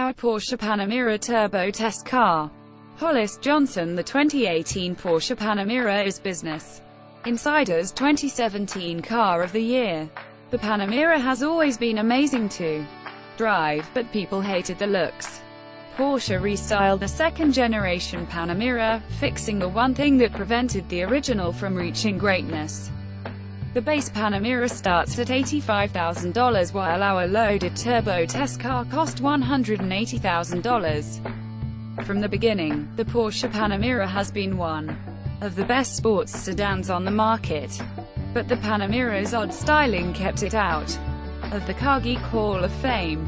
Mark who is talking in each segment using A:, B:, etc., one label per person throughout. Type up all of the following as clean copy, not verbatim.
A: powered Porsche Panamera turbo test car. Hollis Johnson. The 2018 Porsche Panamera is Business Insider's 2017 Car of the Year. The Panamera has always been amazing to drive, but people hated the looks. Porsche restyled the second-generation Panamera, fixing the one thing that prevented the original from reaching greatness. The base Panamera starts at $85,000, while our loaded turbo test car cost $180,000. From the beginning, the Porsche Panamera has been one of the best sports sedans on the market. But the Panamera's odd styling kept it out of the Car Geek Hall of Fame.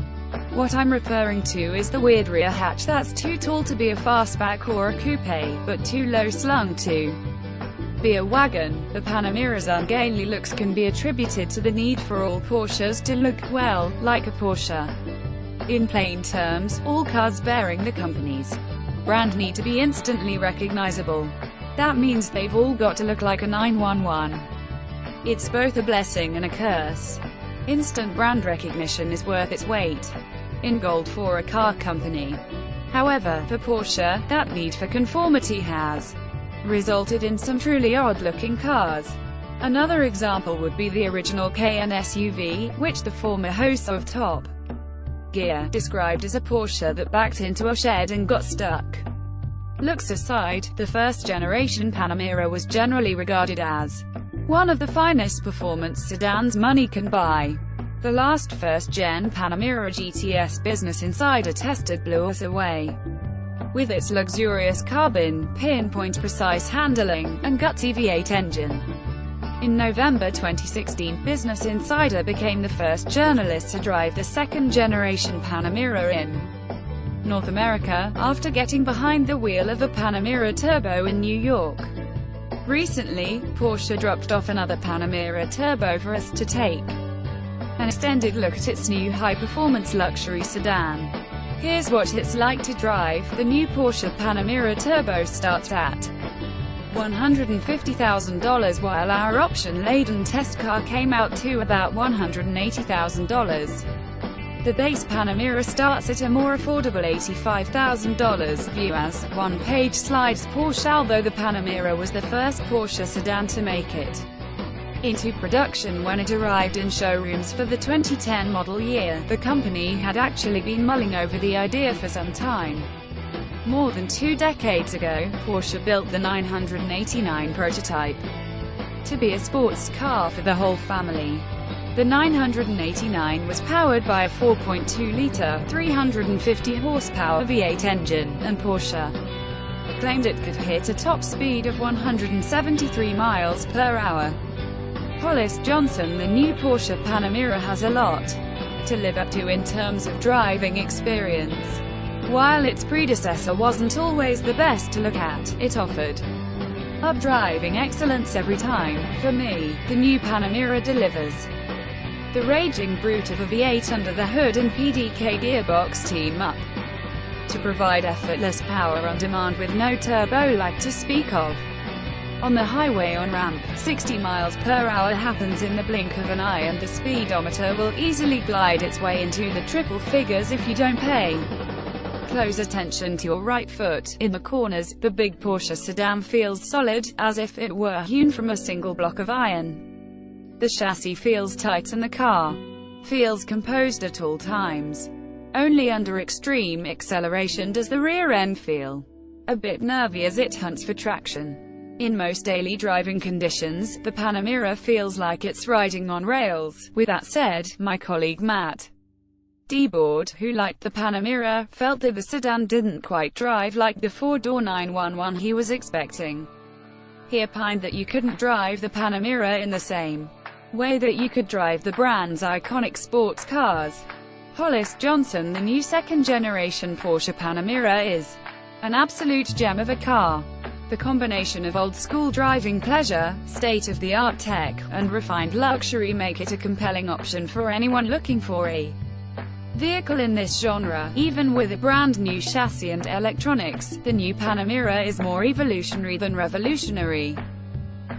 A: What I'm referring to is the weird rear hatch that's too tall to be a fastback or a coupe, but too low slung to be a wagon. The Panamera's ungainly looks can be attributed to the need for all Porsches to look, well, like a Porsche. In plain terms, all cars bearing the company's brand need to be instantly recognizable. That means they've all got to look like a 911. It's both a blessing and a curse. Instant brand recognition is worth its weight in gold for a car company. However, for Porsche, that need for conformity has resulted in some truly odd-looking cars. Another example would be the original Cayenne SUV, which the former hosts of Top Gear described as a Porsche that backed into a shed and got stuck. Looks aside, the first-generation Panamera was generally regarded as one of the finest performance sedans money can buy. The last first-gen Panamera GTS Business Insider tested blew us away. With its luxurious cabin, pinpoint precise handling, and gutsy V8 engine. In November 2016, Business Insider became the first journalist to drive the second-generation Panamera in North America, after getting behind the wheel of a Panamera Turbo in New York. Recently, Porsche dropped off another Panamera Turbo for us to take an extended look at its new high-performance luxury sedan. Here's what it's like to drive. The new Porsche Panamera Turbo starts at $150,000, while our option-laden test car came out to about $180,000. The base Panamera starts at a more affordable $85,000. View as one-page slides. Porsche. Although the Panamera was the first Porsche sedan to make it into production when it arrived in showrooms for the 2010 model year, the company had actually been mulling over the idea for some time. More than 2 decades ago, Porsche built the 989 prototype to be a sports car for the whole family. The 989 was powered by a 4.2-litre, 350-horsepower V8 engine, and Porsche claimed it could hit a top speed of 173 miles per hour. Hollis Johnson. The new Porsche Panamera has a lot to live up to in terms of driving experience. While its predecessor wasn't always the best to look at, it offered up driving excellence every time. For me, the new Panamera delivers. The raging brute of a V8 under the hood and PDK gearbox team up to provide effortless power on demand with no turbo lag to speak of. On the highway on-ramp, 60 miles per hour happens in the blink of an eye, and the speedometer will easily glide its way into the triple figures if you don't pay close attention to your right foot. In the corners, the big Porsche sedan feels solid, as if it were hewn from a single block of iron. The chassis feels tight and the car feels composed at all times. Only under extreme acceleration does the rear end feel a bit nervy as it hunts for traction. In most daily driving conditions, the Panamera feels like it's riding on rails. With that said, my colleague Matt Deboard, who liked the Panamera, felt that the sedan didn't quite drive like the 4-door 911 he was expecting. He opined that you couldn't drive the Panamera in the same way that you could drive the brand's iconic sports cars. Hollis Johnson. The new second-generation Porsche Panamera is an absolute gem of a car. The combination of old-school driving pleasure, state-of-the-art tech, and refined luxury make it a compelling option for anyone looking for a vehicle in this genre. Even with a brand-new chassis and electronics, the new Panamera is more evolutionary than revolutionary.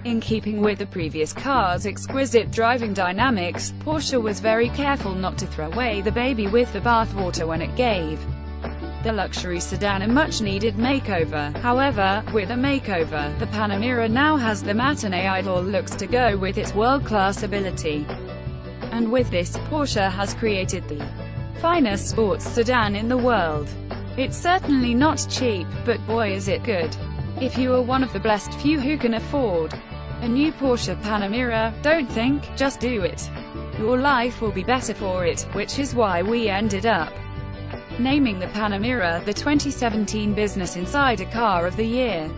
A: In keeping with the previous car's exquisite driving dynamics, Porsche was very careful not to throw away the baby with the bathwater when it gave the luxury sedan a much-needed makeover. However, with a makeover, the Panamera now has the matinee idol looks to go with its world-class ability. And with this, Porsche has created the finest sports sedan in the world. It's certainly not cheap, but boy is it good. If you are one of the blessed few who can afford a new Porsche Panamera, don't think, just do it. Your life will be better for it, which is why we ended up naming the Panamera the 2017 Business Insider Car of the Year.